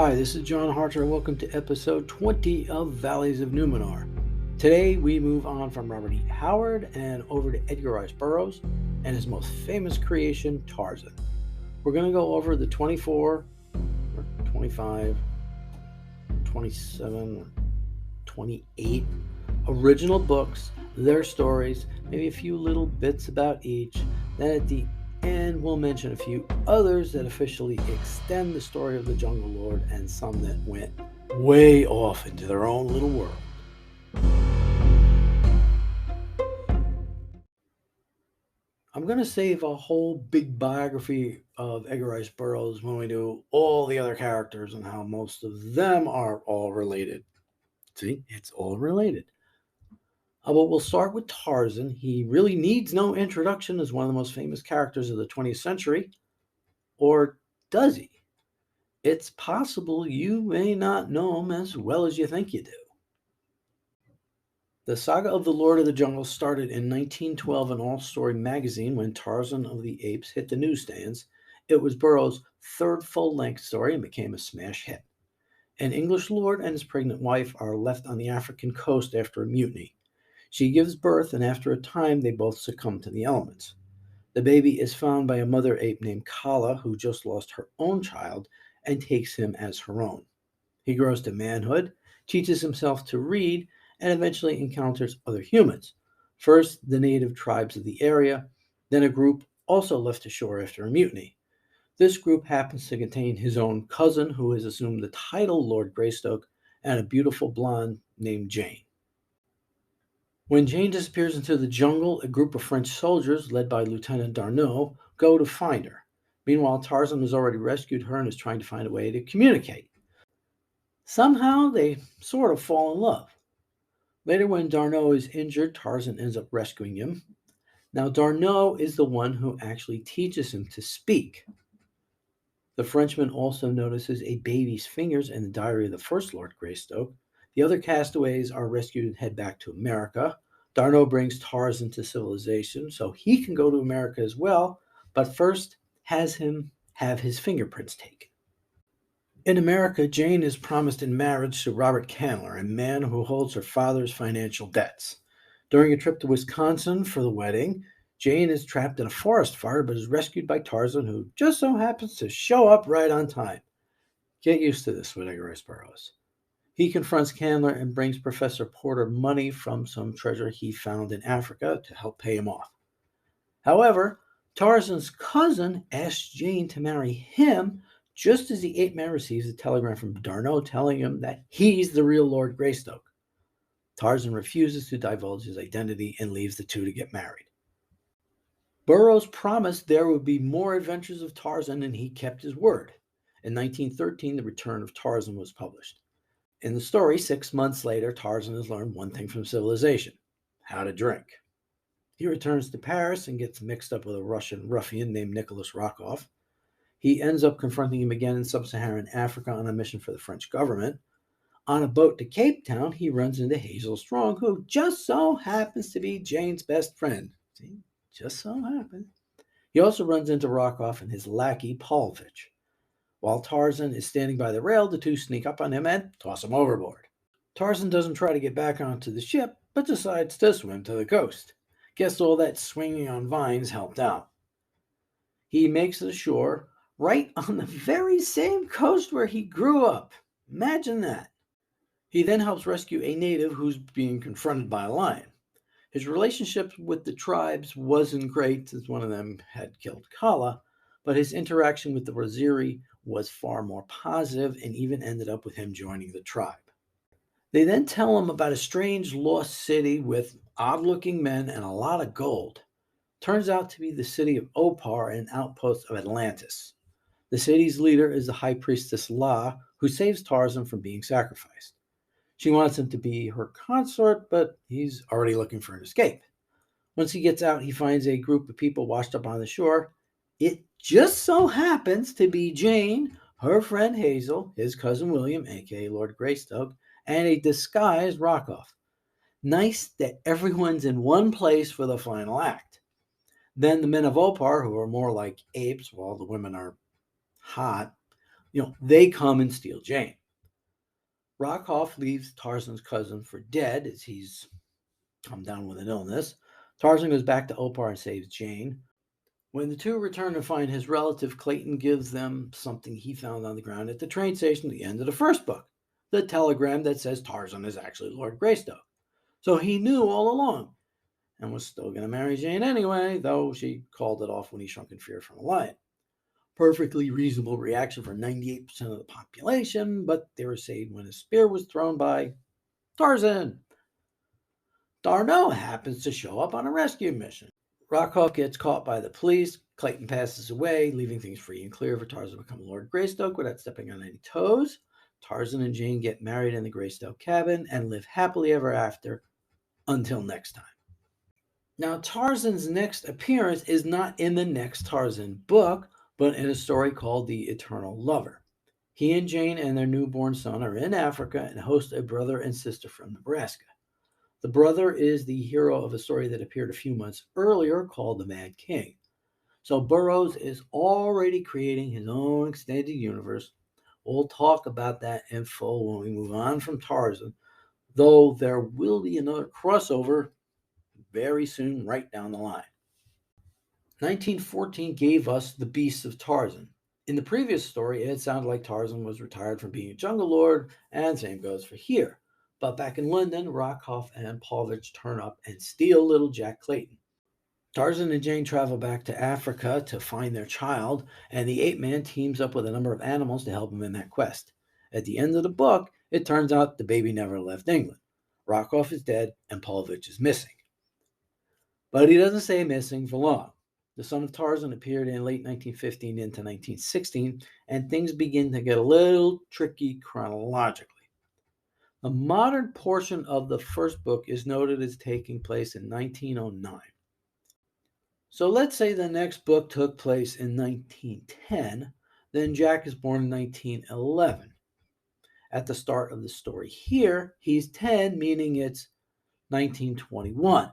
Hi, this is John Harter, and welcome to episode 20 of Valleys of Numenor. Today, we move on from Robert E. Howard and over to Edgar Rice Burroughs and his most famous creation, Tarzan. We're going to go over the 24, or 25, 27, or 28 original books, their stories, maybe a few little bits about each. Then at the end, we'll mention a few others that officially extend the story of the Jungle Lord and some that went way off into their own little world. I'm going to save a whole big biography of Edgar Rice Burroughs when we do all the other characters and how most of them are all related. See, it's all related. But we'll start with Tarzan. He really needs no introduction as one of the most famous characters of the 20th century. Or does he? It's possible you may not know him as well as you think you do. The saga of the Lord of the Jungle started in 1912 in All Story magazine when Tarzan of the Apes hit the newsstands. It was Burroughs' third full-length story and became a smash hit. An English lord and his pregnant wife are left on the African coast after a mutiny. She gives birth, and after a time, they both succumb to the elements. The baby is found by a mother ape named Kala, who just lost her own child, and takes him as her own. He grows to manhood, teaches himself to read, and eventually encounters other humans. First, the native tribes of the area, then a group also left ashore after a mutiny. This group happens to contain his own cousin, who has assumed the title Lord Greystoke, and a beautiful blonde named Jane. When Jane disappears into the jungle, a group of French soldiers, led by Lieutenant Darnaud, go to find her. Meanwhile, Tarzan has already rescued her and is trying to find a way to communicate. Somehow, they sort of fall in love. Later, when Darnaud is injured, Tarzan ends up rescuing him. Now, Darnaud is the one who actually teaches him to speak. The Frenchman also notices a baby's fingers in the diary of the first Lord Greystoke. The other castaways are rescued and head back to America. Darnaud brings Tarzan to civilization so he can go to America as well, but first has him have his fingerprints taken. In America, Jane is promised in marriage to Robert Candler, a man who holds her father's financial debts. During a trip to Wisconsin for the wedding, Jane is trapped in a forest fire but is rescued by Tarzan, who just so happens to show up right on time. Get used to this with Edgar Rice Burroughs. He confronts Candler and brings Professor Porter money from some treasure he found in Africa to help pay him off. However, Tarzan's cousin asks Jane to marry him just as the ape man receives a telegram from Darnaud telling him that he's the real Lord Greystoke. Tarzan refuses to divulge his identity and leaves the two to get married. Burroughs promised there would be more adventures of Tarzan, and he kept his word. In 1913, The Return of Tarzan was published. In the story, 6 months later, Tarzan has learned one thing from civilization: how to drink. He returns to Paris and gets mixed up with a Russian ruffian named Nicholas Rokov. He ends up confronting him again in sub-Saharan Africa on a mission for the French government. On a boat to Cape Town, he runs into Hazel Strong, who just so happens to be Jane's best friend. See, just so happens. He also runs into Rokov and his lackey, Paulvich. While Tarzan is standing by the rail, the two sneak up on him and toss him overboard. Tarzan doesn't try to get back onto the ship, but decides to swim to the coast. Guess all that swinging on vines helped out. He makes it ashore right on the very same coast where he grew up. Imagine that. He then helps rescue a native who's being confronted by a lion. His relationship with the tribes wasn't great, as one of them had killed Kala, but his interaction with the Waziri was far more positive and even ended up with him joining the tribe. They then tell him about a strange lost city with odd-looking men and a lot of gold. Turns out to be the city of Opar, an outpost of Atlantis. The city's leader is the high priestess La, who saves Tarzan from being sacrificed. She wants him to be her consort, but he's already looking for an escape. Once he gets out, he finds a group of people washed up on the shore. It just so happens to be Jane, her friend Hazel, his cousin William, aka Lord Greystoke, and a disguised Rokov. Nice that everyone's in one place for the final act. Then the men of Opar, who are more like apes while the women are hot, They come and steal Jane. Rockoff leaves Tarzan's cousin for dead as he's come down with an illness. Tarzan goes back to Opar and saves Jane. When the two return to find his relative, Clayton gives them something he found on the ground at the train station at the end of the first book, the telegram that says Tarzan is actually Lord Greystoke. So he knew all along and was still going to marry Jane anyway, though she called it off when he shrunk in fear from a lion. Perfectly reasonable reaction for 98% of the population, but they were saved when a spear was thrown by Tarzan. D'Arnaud happens to show up on a rescue mission. Rockoff gets caught by the police. Clayton passes away, leaving things free and clear for Tarzan to become Lord Greystoke without stepping on any toes. Tarzan and Jane get married in the Greystoke cabin and live happily ever after until next time. Now, Tarzan's next appearance is not in the next Tarzan book, but in a story called The Eternal Lover. He and Jane and their newborn son are in Africa and host a brother and sister from Nebraska. The brother is the hero of a story that appeared a few months earlier called The Mad King. So Burroughs is already creating his own extended universe. We'll talk about that in full when we move on from Tarzan, though there will be another crossover very soon right down the line. 1914 gave us The Beasts of Tarzan. In the previous story, it sounded like Tarzan was retired from being a jungle lord, and same goes for here. But back in London, Rockoff and Paulvitch turn up and steal little Jack Clayton. Tarzan and Jane travel back to Africa to find their child, and the ape man teams up with a number of animals to help him in that quest. At the end of the book, it turns out the baby never left England. Rockoff is dead, and Paulvitch is missing. But he doesn't stay missing for long. The Son of Tarzan appeared in late 1915 into 1916, and things begin to get a little tricky chronologically. The modern portion of the first book is noted as taking place in 1909. So let's say the next book took place in 1910, then Jack is born in 1911. At the start of the story here, he's 10, meaning it's 1921,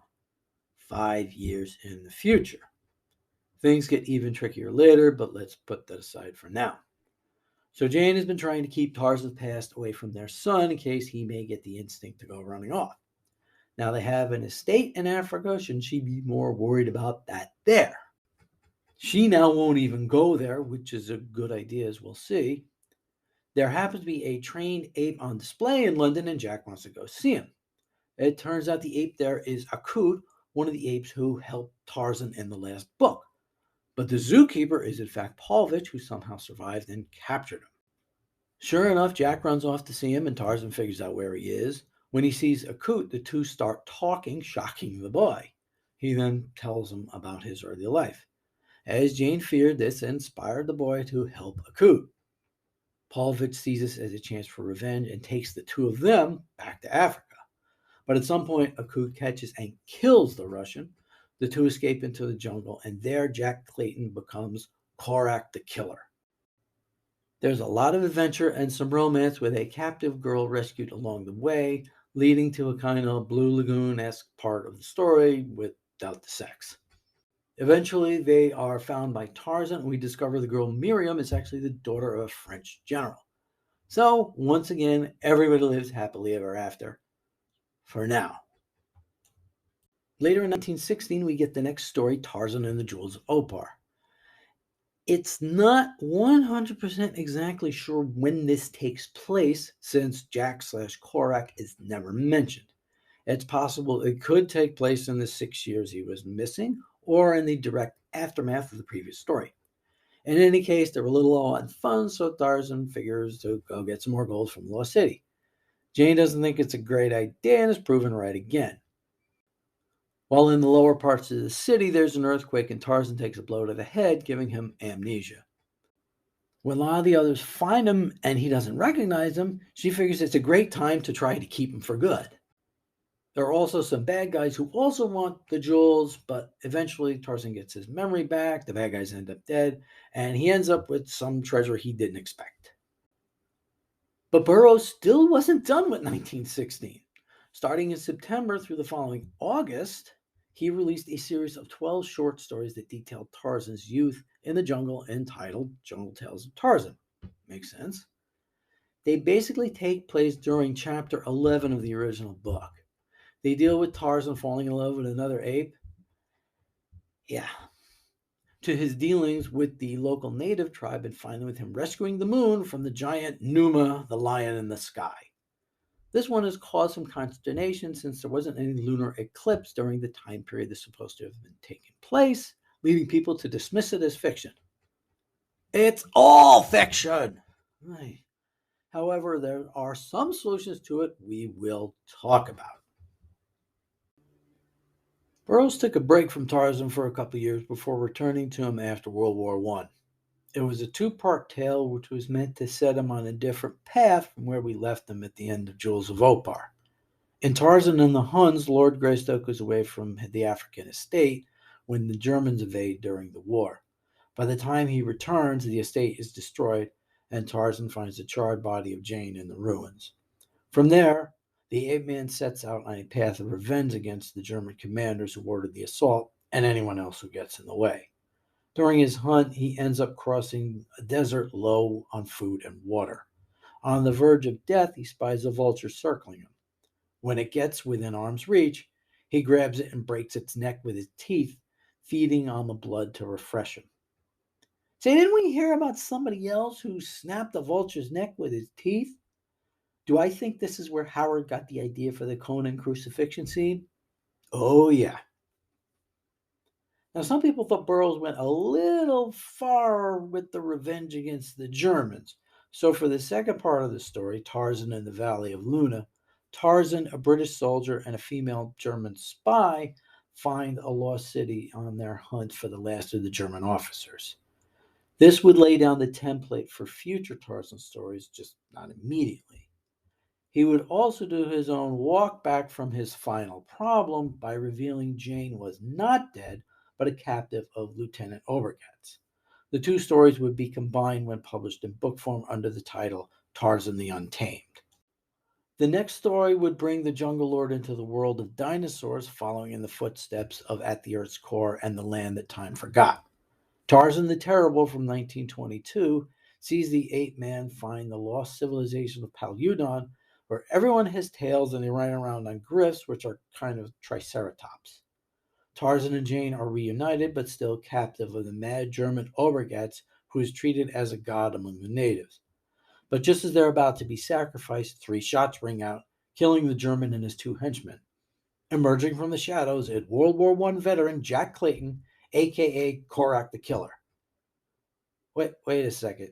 5 years in the future. Things get even trickier later, but let's put that aside for now. So Jane has been trying to keep Tarzan's past away from their son in case he may get the instinct to go running off. Now they have an estate in Africa. Shouldn't she be more worried about that there? She now won't even go there, which is a good idea, as we'll see. There happens to be a trained ape on display in London, and Jack wants to go see him. It turns out the ape there is Akut, one of the apes who helped Tarzan in the last book. But the zookeeper is in fact Paulvitch, who somehow survived and captured him. Sure enough, Jack runs off to see him, and Tarzan figures out where he is. When he sees Akut, the two start talking, shocking the boy. He then tells him about his early life. As Jane feared, this inspired the boy to help Akut. Paulvitch sees this as a chance for revenge and takes the two of them back to Africa. But at some point, Akut catches and kills the Russian. The two escape into the jungle, and there Jack Clayton becomes Korak the Killer. There's a lot of adventure and some romance with a captive girl rescued along the way, leading to a kind of Blue Lagoon-esque part of the story without the sex. Eventually, they are found by Tarzan, and we discover the girl Miriam is actually the daughter of a French general. So, once again, everybody lives happily ever after. For now. Later in 1916, we get the next story, Tarzan and the Jewels of Opar. It's not 100% exactly sure when this takes place, since Jack/Korak is never mentioned. It's possible it could take place in the 6 years he was missing, or in the direct aftermath of the previous story. In any case, they're a little low on funds, so Tarzan figures to go get some more gold from Lost City. Jane doesn't think it's a great idea and is proven right again. While in the lower parts of the city, there's an earthquake and Tarzan takes a blow to the head, giving him amnesia. When a lot of the others find him and he doesn't recognize them, she figures it's a great time to try to keep him for good. There are also some bad guys who also want the jewels, but eventually Tarzan gets his memory back, the bad guys end up dead, and he ends up with some treasure he didn't expect. But Burroughs still wasn't done with 1916. Starting in September through the following August, he released a series of 12 short stories that detailed Tarzan's youth in the jungle entitled Jungle Tales of Tarzan. Makes sense. They basically take place during chapter 11 of the original book. They deal with Tarzan falling in love with another ape. Yeah. To his dealings with the local native tribe, and finally with him rescuing the moon from the giant Numa, the lion in the sky. This one has caused some consternation since there wasn't any lunar eclipse during the time period that's supposed to have been taking place, leading people to dismiss it as fiction. It's all fiction! Right. However, there are some solutions to it we will talk about. Burroughs took a break from Tarzan for a couple of years before returning to him after World War I. It was a two-part tale which was meant to set him on a different path from where we left him at the end of Jewels of Opar. In Tarzan and the Huns, Lord Greystoke was away from the African estate when the Germans invade during the war. By the time he returns, the estate is destroyed, and Tarzan finds the charred body of Jane in the ruins. From there, the ape-man sets out on a path of revenge against the German commanders who ordered the assault and anyone else who gets in the way. During his hunt, he ends up crossing a desert low on food and water. On the verge of death, he spies a vulture circling him. When it gets within arm's reach, he grabs it and breaks its neck with his teeth, feeding on the blood to refresh him. Say, didn't we hear about somebody else who snapped a vulture's neck with his teeth? Do I think this is where Howard got the idea for the Conan crucifixion scene? Oh, yeah. Now, some people thought Burroughs went a little far with the revenge against the Germans. So, for the second part of the story, Tarzan in the Valley of Luna, Tarzan, a British soldier, and a female German spy find a lost city on their hunt for the last of the German officers. This would lay down the template for future Tarzan stories, just not immediately. He would also do his own walk back from his final problem by revealing Jane was not dead, but a captive of Lieutenant Obergatz. The two stories would be combined when published in book form under the title Tarzan the Untamed. The next story would bring the Jungle Lord into the world of dinosaurs, following in the footsteps of At the Earth's Core and The Land That Time Forgot. Tarzan the Terrible from 1922 sees the ape-man find the lost civilization of Palyudon, where everyone has tails and they ride around on griffs, which are kind of triceratops. Tarzan and Jane are reunited, but still captive of the mad German Obergatz, who is treated as a god among the natives. But just as they're about to be sacrificed, 3 shots ring out, killing the German and his 2 henchmen. Emerging from the shadows is World War I veteran Jack Clayton, a.k.a. Korak the Killer. Wait a second.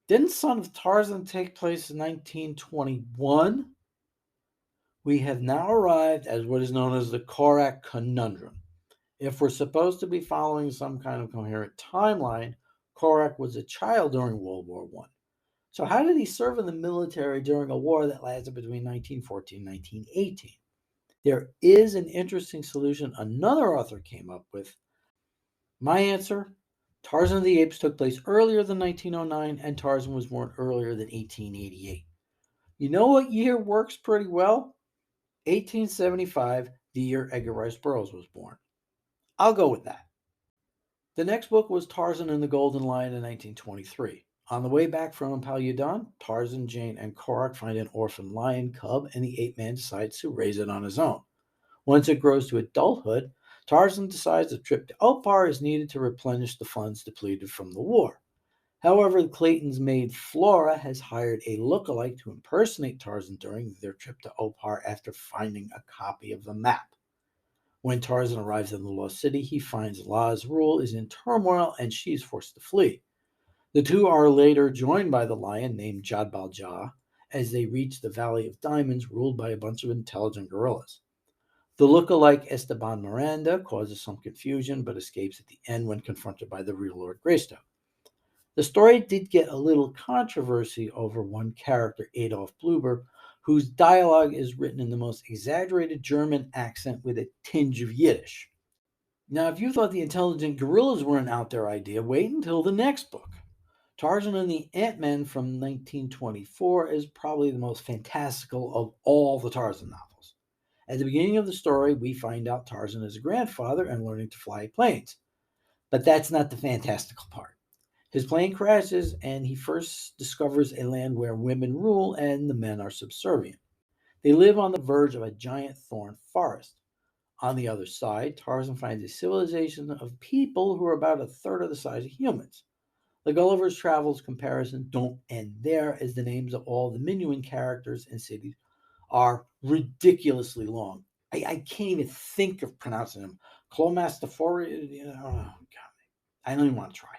Didn't Son of Tarzan take place in 1921? We have now arrived at what is known as the Korak Conundrum. If we're supposed to be following some kind of coherent timeline, Korak was a child during World War I. So how did he serve in the military during a war that lasted between 1914 and 1918? There is an interesting solution another author came up with. My answer, Tarzan of the Apes took place earlier than 1909, and Tarzan was born earlier than 1888. You know what year works pretty well? 1875, the year Edgar Rice Burroughs was born. I'll go with that. The next book was Tarzan and the Golden Lion in 1923. On the way back from Palyudon, Tarzan, Jane, and Korak find an orphan lion cub, and the ape-man decides to raise it on his own. Once it grows to adulthood, Tarzan decides a trip to Opar is needed to replenish the funds depleted from the war. However, Clayton's maid Flora has hired a look-alike to impersonate Tarzan during their trip to Opar after finding a copy of the map. When Tarzan arrives in the lost city, he finds La's rule is in turmoil and she is forced to flee. The two are later joined by the lion named Jadbal Jah as they reach the Valley of Diamonds, ruled by a bunch of intelligent gorillas. The look-alike Esteban Miranda causes some confusion but escapes at the end when confronted by the real Lord Greystoke. The story did get a little controversy over one character, Adolf Bluber, whose dialogue is written in the most exaggerated German accent with a tinge of Yiddish. Now, if you thought the intelligent gorillas were an out there idea, wait until the next book. Tarzan and the Ant-Man from 1924 is probably the most fantastical of all the Tarzan novels. At the beginning of the story, we find out Tarzan is a grandfather and learning to fly planes. But that's not the fantastical part. His plane crashes, and he first discovers a land where women rule and the men are subservient. They live on the verge of a giant thorn forest. On the other side, Tarzan finds a civilization of people who are about a third of the size of humans. The Gulliver's Travels comparison don't end there, as the names of all the Minuan characters and cities are ridiculously long. I can't even think of pronouncing them. Clomastophoria, oh God, I don't even want to try.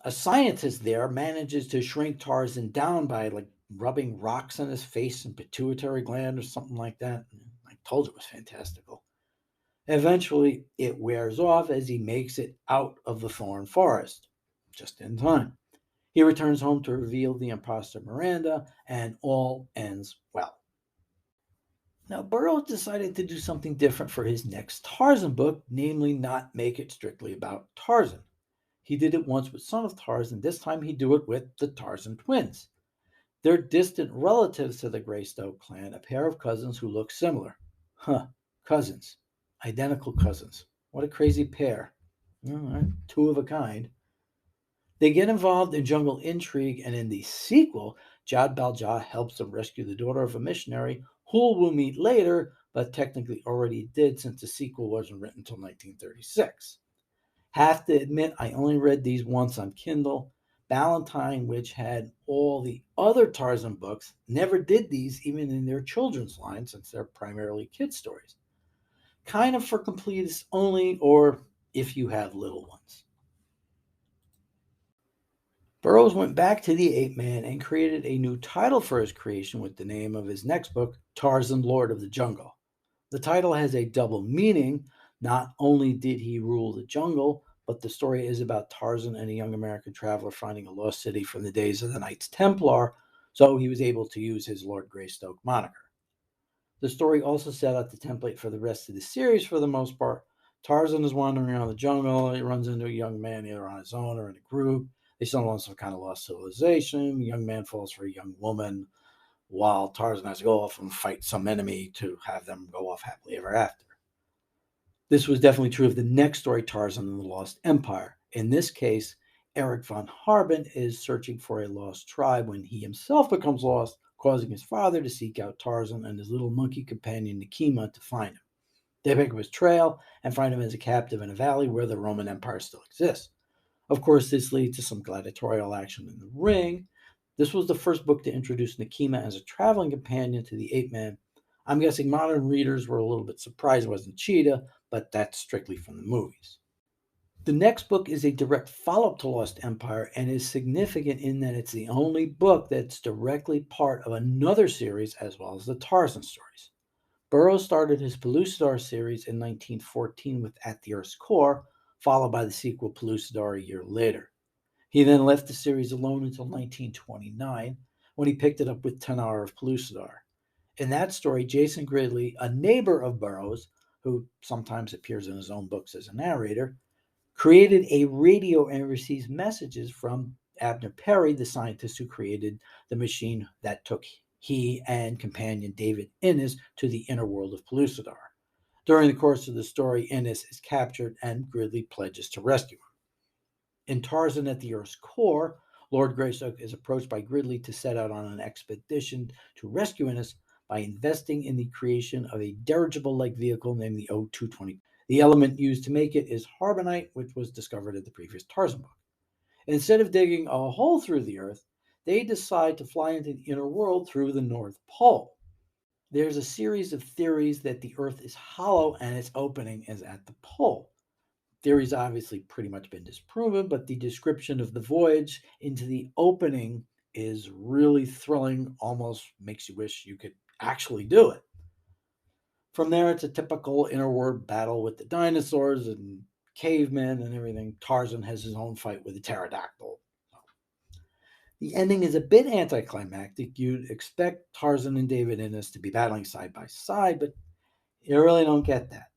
A scientist there manages to shrink Tarzan down by like rubbing rocks on his face and pituitary gland or something like that. I told you it was fantastical. Eventually, it wears off as he makes it out of the thorn forest, just in time. He returns home to reveal the imposter Miranda, and all ends well. Now, Burroughs decided to do something different for his next Tarzan book, namely not make it strictly about Tarzan. He did it once with Son of Tarzan. This time he'd do it with the Tarzan twins. They're distant relatives to the Greystoke clan, a pair of cousins who look similar. Huh, cousins. Identical cousins. What a crazy pair. All right, two of a kind. They get involved in jungle intrigue, and in the sequel, Jad Baljah helps them rescue the daughter of a missionary who we'll meet later, but technically already did since the sequel wasn't written until 1936. Have to admit, I only read these once on Kindle. Ballantine, which had all the other Tarzan books, never did these even in their children's line since they're primarily kid stories. Kind of for completists only, or if you have little ones. Burroughs went back to the ape man and created a new title for his creation with the name of his next book, Tarzan, Lord of the Jungle. The title has a double meaning. Not only did he rule the jungle, but the story is about Tarzan and a young American traveler finding a lost city from the days of the Knights Templar, so he was able to use his Lord Greystoke moniker. The story also set out the template for the rest of the series for the most part. Tarzan is wandering around the jungle. He runs into a young man either on his own or in a group. They stumble on some kind of lost civilization. The young man falls for a young woman, while Tarzan has to go off and fight some enemy to have them go off happily ever after. This was definitely true of the next story, Tarzan and the Lost Empire. In this case, Eric von Harbin is searching for a lost tribe when he himself becomes lost, causing his father to seek out Tarzan and his little monkey companion Nekima to find him. They pick up his trail and find him as a captive in a valley where the Roman Empire still exists. Of course, this leads to some gladiatorial action in the ring. This was the first book to introduce Nekima as a traveling companion to the ape man. I'm guessing modern readers were a little bit surprised it wasn't Cheetah, but that's strictly from the movies. The next book is a direct follow up to Lost Empire and is significant in that it's the only book that's directly part of another series as well as the Tarzan stories. Burroughs started his Pellucidar series in 1914 with At the Earth's Core, followed by the sequel Pellucidar a year later. He then left the series alone until 1929, when he picked it up with Tanar of Pellucidar. In that story, Jason Gridley, a neighbor of Burroughs, who sometimes appears in his own books as a narrator, created a radio and receives messages from Abner Perry, the scientist who created the machine that took he and companion David Innes to the inner world of Pellucidar. During the course of the story, Innes is captured and Gridley pledges to rescue him. In Tarzan at the Earth's Core, Lord Greystoke is approached by Gridley to set out on an expedition to rescue Innes by investing in the creation of a dirigible-like vehicle named the O-220. The element used to make it is carbonite, which was discovered in the previous Tarzan book. Instead of digging a hole through the Earth, they decide to fly into the inner world through the North Pole. There's a series of theories that the Earth is hollow and its opening is at the pole. Theory's obviously pretty much been disproven, but the description of the voyage into the opening is really thrilling, almost makes you wish you could actually do it. From there, it's a typical inner world battle with the dinosaurs and cavemen and everything. Tarzan has his own fight with a pterodactyl. The ending is a bit anticlimactic. You'd expect Tarzan and David Innes to be battling side by side, but you really don't get that.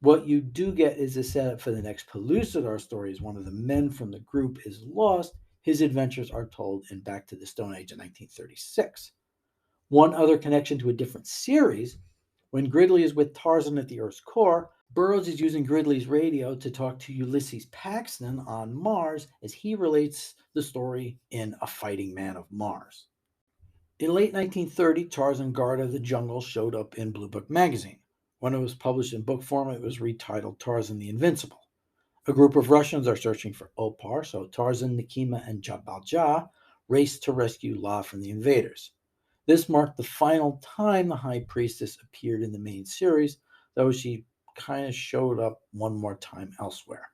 What you do get is a setup for the next Pellucidar story. As one of the men from the group is lost, his adventures are told in Back to the Stone Age in 1936. One other connection to a different series, when Gridley is with Tarzan at the Earth's Core, Burroughs is using Gridley's radio to talk to Ulysses Paxton on Mars as he relates the story in A Fighting Man of Mars. In late 1930, Tarzan Guard of the Jungle showed up in Blue Book magazine. When it was published in book form, it was retitled Tarzan the Invincible. A group of Russians are searching for Opar, so Tarzan, Nekima, and Jabalja race to rescue La from the invaders. This marked the final time the High Priestess appeared in the main series, though she kind of showed up one more time elsewhere.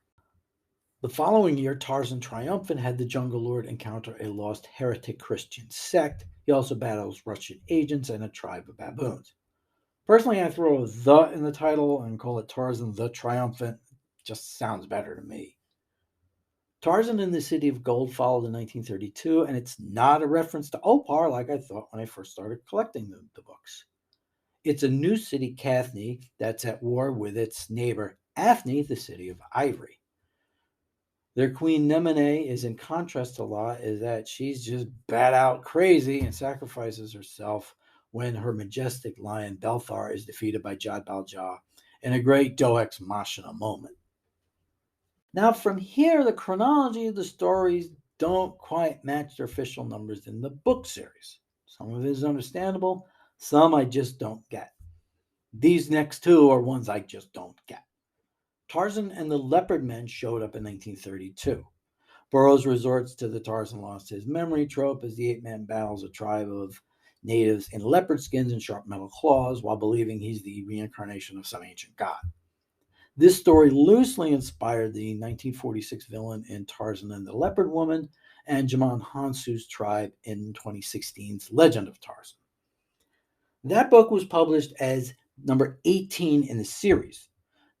The following year, Tarzan Triumphant had the Jungle Lord encounter a lost heretic Christian sect. He also battles Russian agents and a tribe of baboons. Personally, I throw "the" in the title and call it Tarzan the Triumphant. Just sounds better to me. Tarzan and the City of Gold followed in 1932, and it's not a reference to Opar like I thought when I first started collecting the books. It's a new city, Cathni, that's at war with its neighbor, Athni, the City of Ivory. Their queen Nemine is in contrast to La, is that she's just bat out crazy and sacrifices herself when her majestic lion Belthar is defeated by Jad Balja in a great Deus Ex Machina moment. Now, from here, the chronology of the stories don't quite match their official numbers in the book series. Some of it is understandable, some I just don't get. These next two are ones I just don't get. Tarzan and the Leopard Men showed up in 1932. Burroughs resorts to the Tarzan lost his memory trope as the ape-man battles a tribe of natives in leopard skins and sharp metal claws while believing he's the reincarnation of some ancient god. This story loosely inspired the 1946 villain in Tarzan and the Leopard Woman and Djimon Hounsou's tribe in 2016's Legend of Tarzan. That book was published as number 18 in the series.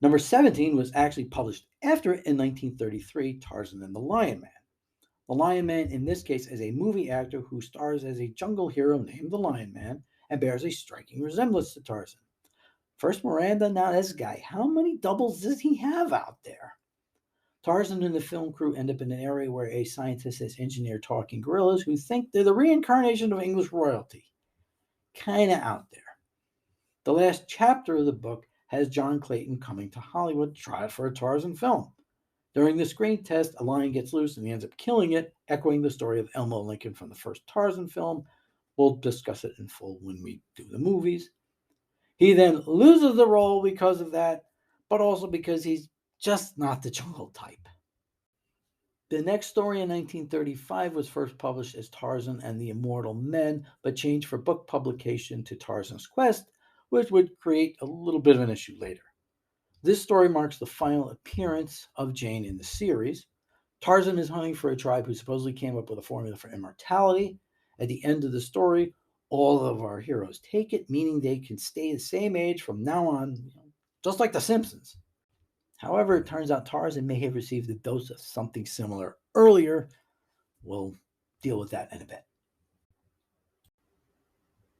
Number 17 was actually published after it in 1933, Tarzan and the Lion Man. The Lion Man, in this case, is a movie actor who stars as a jungle hero named the Lion Man and bears a striking resemblance to Tarzan. First Miranda, now this guy. How many doubles does he have out there? Tarzan and the film crew end up in an area where a scientist has engineered talking gorillas who think they're the reincarnation of English royalty. Kinda out there. The last chapter of the book has John Clayton coming to Hollywood to try it for a Tarzan film. During the screen test, a lion gets loose and he ends up killing it, echoing the story of Elmo Lincoln from the first Tarzan film. We'll discuss it in full when we do the movies. He then loses the role because of that, but also because he's just not the jungle type. The next story in 1935 was first published as Tarzan and the Immortal Men, but changed for book publication to Tarzan's Quest, which would create a little bit of an issue later. This story marks the final appearance of Jane in the series. Tarzan is hunting for a tribe who supposedly came up with a formula for immortality. At the end of the story, all of our heroes take it, meaning they can stay the same age from now on, just like The Simpsons. However, it turns out Tarzan may have received a dose of something similar earlier. We'll deal with that in a bit.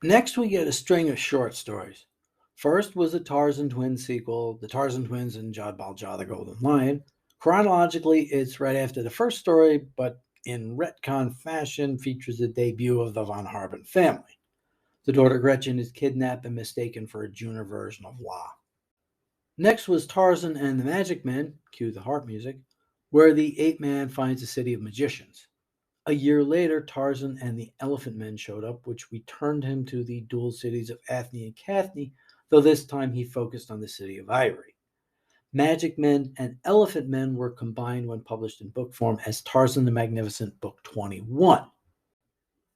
Next, we get a string of short stories. First was the Tarzan Twins sequel, The Tarzan Twins and Jad Balja, the Golden Lion. Chronologically, it's right after the first story, but in retcon fashion features the debut of the Von Harben family. The daughter Gretchen is kidnapped and mistaken for a junior version of La. Next was Tarzan and the Magic Men, cue the harp music, where the ape man finds a city of magicians. A year later, Tarzan and the Elephant Men showed up, which returned him to the dual cities of Athni and Cathni, though this time he focused on the city of Ivory. Magic Men and Elephant Men were combined when published in book form as Tarzan the Magnificent Book 21.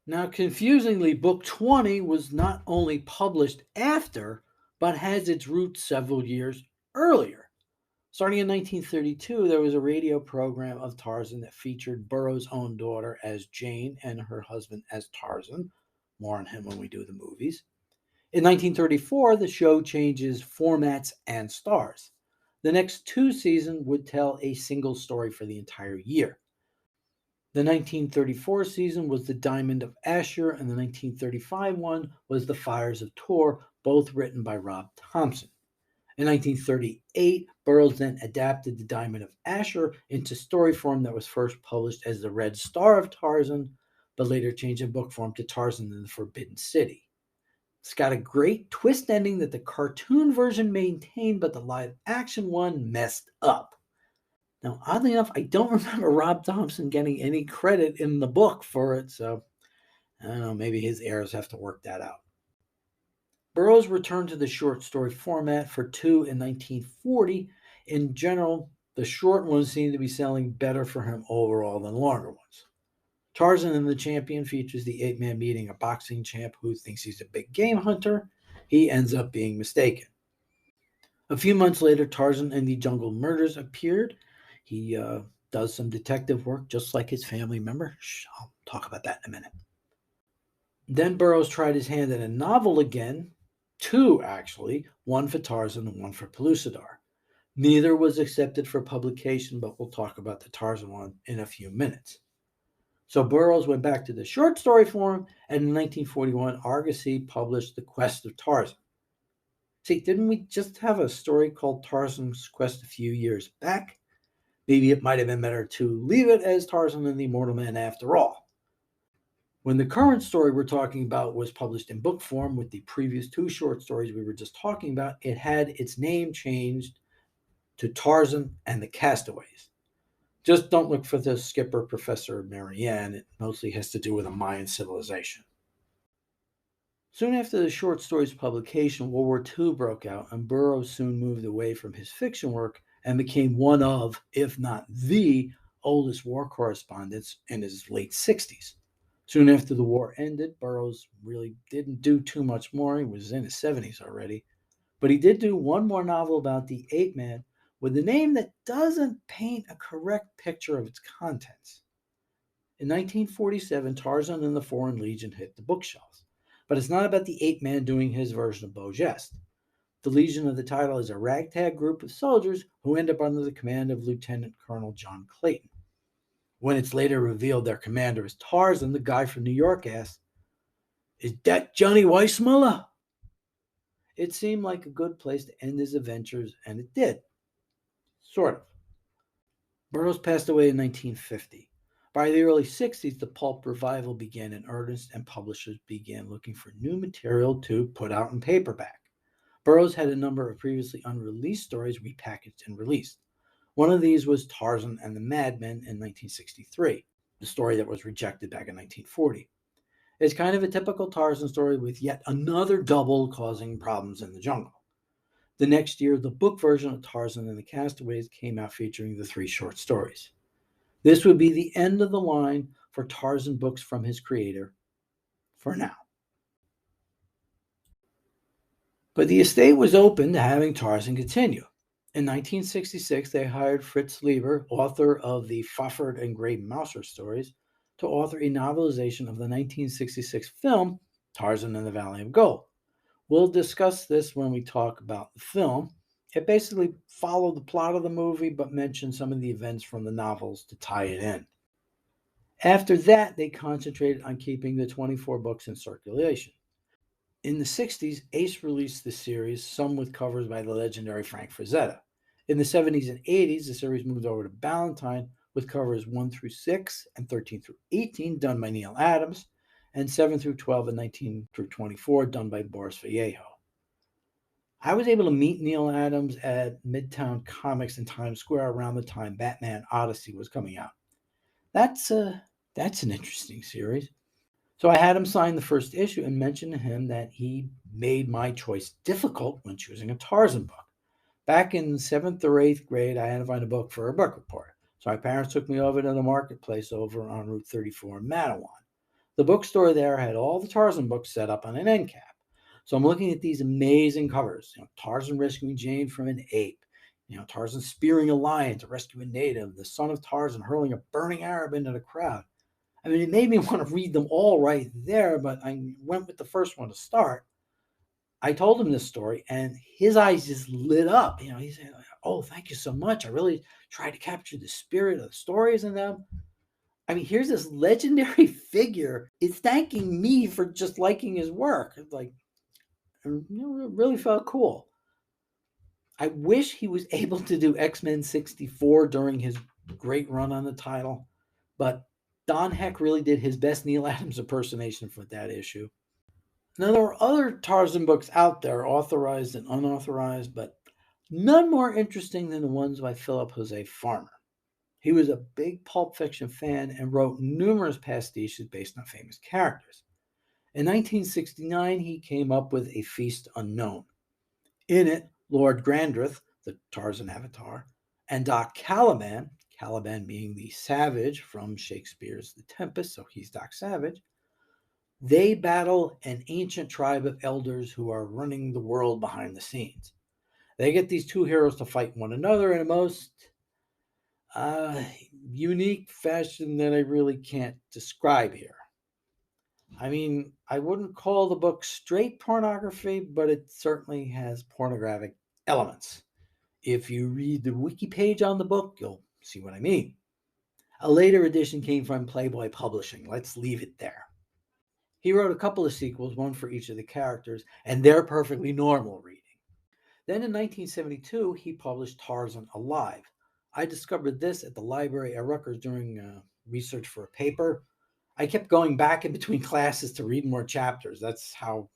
Now, confusingly, Book 20 was not only published after, but has its roots several years earlier. Starting in 1932, there was a radio program of Tarzan that featured Burroughs' own daughter as Jane and her husband as Tarzan. More on him when we do the movies. In 1934, the show changes formats and stars. The next two seasons would tell a single story for the entire year. The 1934 season was The Diamond of Asher, and the 1935 one was The Fires of Tor, both written by Rob Thompson. In 1938, Burroughs then adapted The Diamond of Asher into story form that was first published as The Red Star of Tarzan, but later changed in book form to Tarzan and the Forbidden City. It's got a great twist ending that the cartoon version maintained, but the live action one messed up. Now, oddly enough, I don't remember Rob Thompson getting any credit in the book for it, so I don't know, maybe his heirs have to work that out. Burroughs returned to the short story format for two in 1940. In general, the short ones seem to be selling better for him overall than longer ones. Tarzan and the Champion features the ape man meeting a boxing champ who thinks he's a big game hunter. He ends up being mistaken. A few months later, Tarzan and the Jungle Murders appeared. He does some detective work just like his family member. I'll talk about that in a minute. Then Burroughs tried his hand at a novel again, two actually, one for Tarzan and one for Pellucidar. Neither was accepted for publication, but we'll talk about the Tarzan one in a few minutes. So Burroughs went back to the short story form, and in 1941, Argosy published The Quest of Tarzan. See, didn't we just have a story called Tarzan's Quest a few years back? Maybe it might have been better to leave it as Tarzan and the Immortal Man after all. When the current story we're talking about was published in book form with the previous two short stories we were just talking about, it had its name changed to Tarzan and the Castaways. Just don't look for the skipper, Professor Marianne. It mostly has to do with a Mayan civilization. Soon after the short story's publication, World War II broke out, and Burroughs soon moved away from his fiction work and became one of, if not the, oldest war correspondents in his late 60s. Soon after the war ended, Burroughs really didn't do too much more. He was in his 70s already. But he did do one more novel about the ape man with a name that doesn't paint a correct picture of its contents. In 1947, Tarzan and the Foreign Legion hit the bookshelves. But it's not about the ape man doing his version of Beau Geste. The Legion of the title is a ragtag group of soldiers who end up under the command of Lieutenant Colonel John Clayton. When it's later revealed their commander is Tarzan, the guy from New York asks, "Is that Johnny Weissmuller?" It seemed like a good place to end his adventures, and it did. Sort of. Burroughs passed away in 1950. By the early 60s, the pulp revival began in earnest, and publishers began looking for new material to put out in paperback. Burroughs had a number of previously unreleased stories repackaged and released. One of these was Tarzan and the Madmen in 1963, the story that was rejected back in 1940. It's kind of a typical Tarzan story with yet another double causing problems in the jungle. The next year, the book version of Tarzan and the Castaways came out featuring the three short stories. This would be the end of the line for Tarzan books from his creator, for now. But the estate was open to having Tarzan continue. In 1966, they hired Fritz Leiber, author of the Pfaffert and Gray Mouser stories, to author a novelization of the 1966 film Tarzan and the Valley of Gold. We'll discuss this when we talk about the film. It basically followed the plot of the movie, but mentioned some of the events from the novels to tie it in. After that, they concentrated on keeping the 24 books in circulation. In the 60s, Ace released the series, some with covers by the legendary Frank Frazetta. In the 70s and 80s, the series moved over to Ballantine with covers 1 through 6 and 13 through 18 done by Neil Adams, and 7 through 12 and 19 through 24 done by Boris Vallejo. I was able to meet Neil Adams at Midtown Comics in Times Square around the time Batman Odyssey was coming out. That's an interesting series. So I had him sign the first issue and mention to him that he made my choice difficult when choosing a Tarzan book. Back in 7th or 8th grade, I had to find a book for a book report. So my parents took me over to the marketplace over on Route 34 in Mattawan. The bookstore there had all the Tarzan books set up on an end cap. So I'm looking at these amazing covers. Tarzan rescuing Jane from an ape. Tarzan spearing a lion to rescue a native. The son of Tarzan hurling a burning Arab into the crowd. I mean, it made me want to read them all right there, but I went with the first one to start. I told him this story, and his eyes just lit up. He said, "Oh, thank you so much. I really tried to capture the spirit of the stories in them." I mean, here's this legendary figure is thanking me for just liking his work. It's like, it really felt cool. I wish he was able to do X-Men 64 during his great run on the title, but Don Heck really did his best Neil Adams impersonation for that issue. Now, there are other Tarzan books out there, authorized and unauthorized, but none more interesting than the ones by Philip Jose Farmer. He was a big Pulp Fiction fan and wrote numerous pastiches based on famous characters. In 1969, he came up with A Feast Unknown. In it, Lord Grandrith, the Tarzan avatar, and Doc Caliban, Caliban being the savage from Shakespeare's The Tempest, so he's Doc Savage, they battle an ancient tribe of elders who are running the world behind the scenes. They get these two heroes to fight one another in a most uh, unique fashion that I really can't describe here. I mean, I wouldn't call the book straight pornography, but it certainly has pornographic elements. If you read the wiki page on the book, you'll see what I mean. A later edition came from Playboy Publishing. Let's leave it there. He wrote a couple of sequels, one for each of the characters, and they're perfectly normal reading. Then in 1972, he published Tarzan Alive. I discovered this at the library at Rutgers during research for a paper. I kept going back in between classes to read more chapters. That's how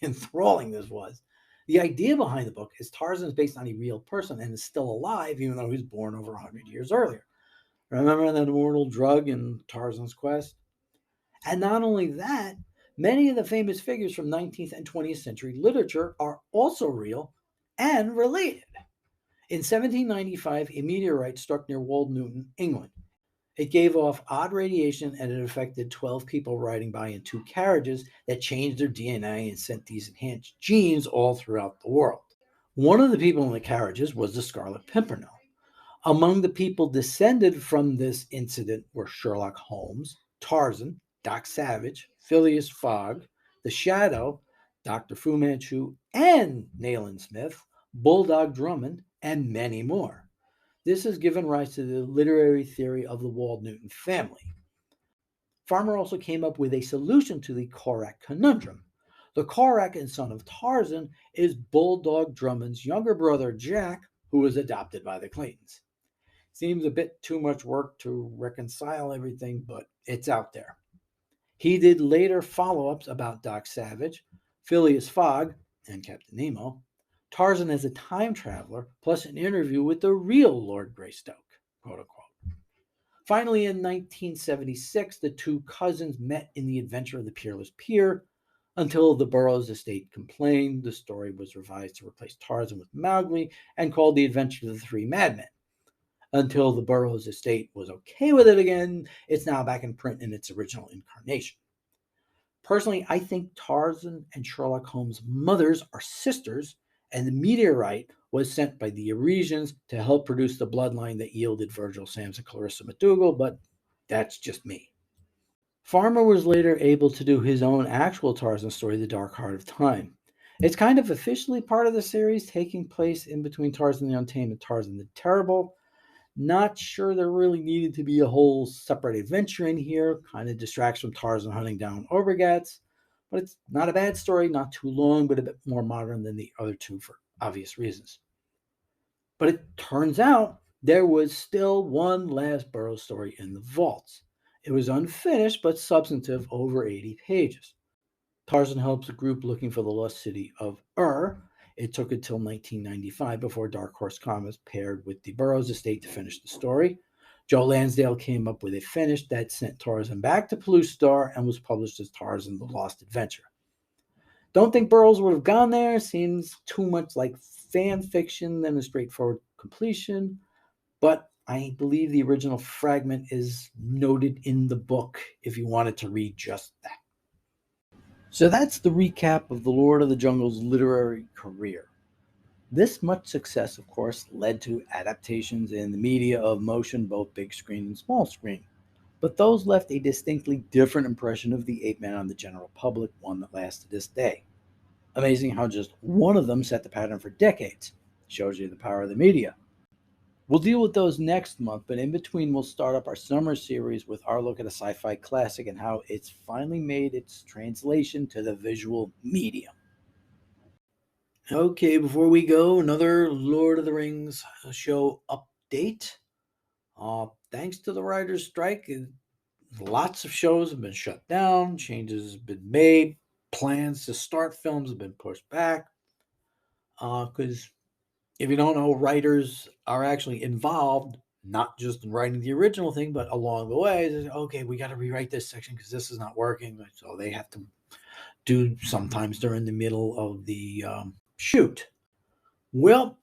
enthralling this was. The idea behind the book is Tarzan is based on a real person and is still alive, even though he was born over 100 years earlier. Remember that immortal drug in Tarzan's Quest? And not only that, many of the famous figures from 19th and 20th century literature are also real and related. In 1795, a meteorite struck near Wold Newton, England. It gave off odd radiation and it affected 12 people riding by in two carriages that changed their DNA and sent these enhanced genes all throughout the world. One of the people in the carriages was the Scarlet Pimpernel. Among the people descended from this incident were Sherlock Holmes, Tarzan, Doc Savage, Phileas Fogg, the Shadow, Dr. Fu Manchu, and Nayland Smith, Bulldog Drummond, and many more. This has given rise to the literary theory of the Wald Newton family. Farmer also came up with a solution to the Korak conundrum. The Korak and son of Tarzan is Bulldog Drummond's younger brother Jack, who was adopted by the Claytons. Seems a bit too much work to reconcile everything, but it's out there. He did later follow ups about Doc Savage, Phileas Fogg, and Captain Nemo, Tarzan as a time traveler, plus an interview with the real Lord Greystoke, quote unquote. Finally, in 1976, the two cousins met in the adventure of the Peerless Pier. Until the Burroughs estate complained, the story was revised to replace Tarzan with Mowgli and called The Adventure of the Three Madmen. Until the Burroughs estate was okay with it again, it's now back in print in its original incarnation. Personally, I think Tarzan and Sherlock Holmes' mothers are sisters, and the meteorite was sent by the Eurasians to help produce the bloodline that yielded Virgil, Samson, Clarissa McDougal, but that's just me. Farmer was later able to do his own actual Tarzan story, The Dark Heart of Time. It's kind of officially part of the series, taking place in between Tarzan the Untamed and Tarzan the Terrible. Not sure there really needed to be a whole separate adventure in here. Kind of distracts from Tarzan hunting down Obergats. But it's not a bad story, not too long, but a bit more modern than the other two for obvious reasons. But it turns out there was still one last Burroughs story in the vaults. It was unfinished but substantive, over 80 pages. Tarzan helps a group looking for the lost city of Ur. It took until 1995 before Dark Horse Comics paired with the Burroughs estate to finish the story. Joe Lansdale came up with a finish that sent Tarzan back to Star and was published as Tarzan the Lost Adventure. Don't think Burroughs would have gone there. Seems too much like fan fiction than a straightforward completion. But I believe the original fragment is noted in the book if you wanted to read just that. So that's the recap of the Lord of the Jungle's literary career. This much success, of course, led to adaptations in the media of motion, both big screen and small screen. But those left a distinctly different impression of the ape man on the general public, one that lasts to this day. Amazing how just one of them set the pattern for decades. Shows you the power of the media. We'll deal with those next month, but in between, we'll start up our summer series with our look at a sci fi classic and how it's finally made its translation to the visual medium. Okay, before we go, another Lord of the Rings show update. Thanks to the writer's strike, lots of shows have been shut down, changes have been made. plans to start films have been pushed back because if you don't know, writers are actually involved, not just in writing the original thing, but along the way, okay, we got to rewrite this section because this is not working. So they have to do sometimes during the middle of the shoot. Well,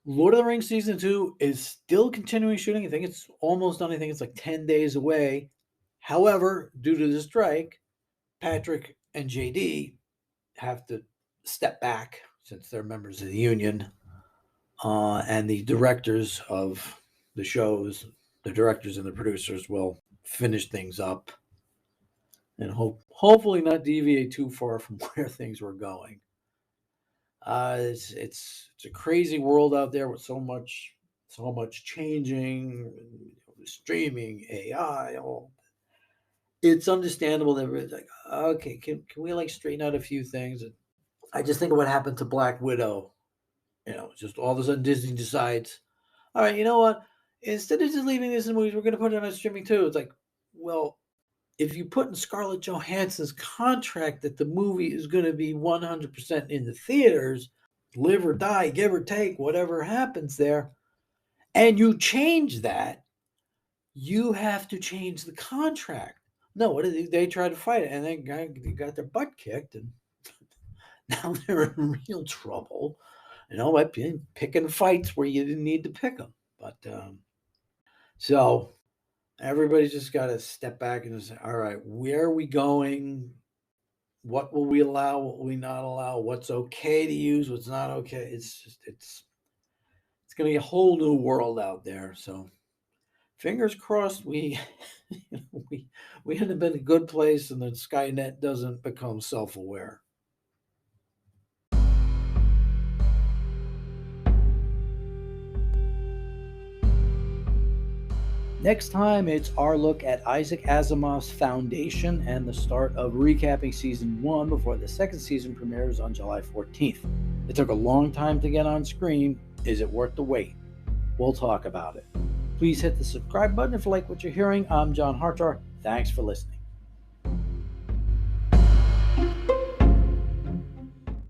Lord of the Rings Season 2 is still continuing shooting. I think it's almost done. I think it's like 10 days away. However, due to the strike, Patrick and JD have to step back since they're members of the union. And the directors of the shows, the directors and the producers will finish things up and hopefully not deviate too far from where things were going. It's a crazy world out there with so much changing, streaming, AI. It's understandable that everybody's like, okay, can we like straighten out a few things? And I just think of what happened to Black Widow. Just all of a sudden Disney decides, all right, you know what? Instead of just leaving this in movies, we're going to put it on streaming too. It's like, well, if you put in Scarlett Johansson's contract that the movie is going to be 100% in the theaters, live or die, give or take, whatever happens there, and you change that, you have to change the contract. No, what did they try to fight it, and they got their butt kicked, and now they're in real trouble. By picking fights where you didn't need to pick them. But so everybody's just got to step back and say, all right, where are we going? What will we allow? What will we not allow? What's okay to use? What's not okay? It's going to be a whole new world out there. So fingers crossed we end up in a good place and that Skynet doesn't become self-aware. Next time, it's our look at Isaac Asimov's Foundation and the start of recapping Season 1 before the second season premieres on July 14th. It took a long time to get on screen. Is it worth the wait? We'll talk about it. Please hit the subscribe button if you like what you're hearing. I'm John Hartar. Thanks for listening.